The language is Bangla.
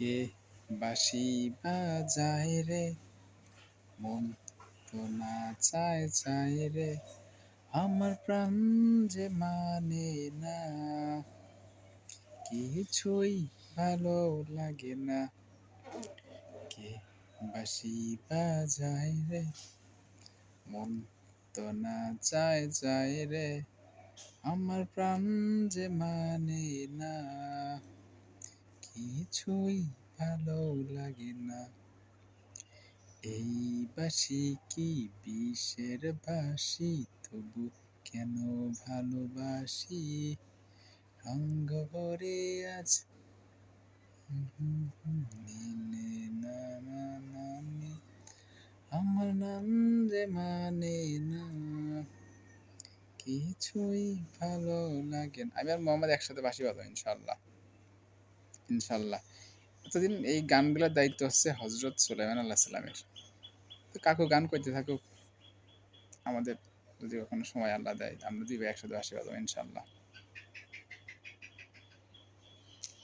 কে বাঁশি বাজায় রে, মন তো না চায় চায় রে, আমার প্রাণ যে মানে না, কিছুই ভালো লাগে না। কে বাঁশি বাজায় রে, মন তো না চায় চায় রে, আমার প্রাণ যে মানে না, কিছুই ভালো লাগে না। এই বাঁশি কি বিষের বাঁশি, তবু কেন ভালোবাসি, রঙ্গ ভরে আজ নে নে না না না নে, আমার নাম যে মানে না, কিছুই ভালো লাগে না। আমি আর মোহাম্মদ একসাথে বাঁশি বাজাবো ইনশাল্লাহ, ইনশাল্লাহ। এতদিন এই গানগুলোর দায়িত্ব হচ্ছে হজরত সুলাইমান আল্লাহ সাল্লামের। তো কাকু গান করতে থাকুক, আমাদের যদি কখনো সময় আল্লাহ দেয় আমরা দুই ভাই একসাথে বাঁশি বাজাবো ইনশাল্লাহ।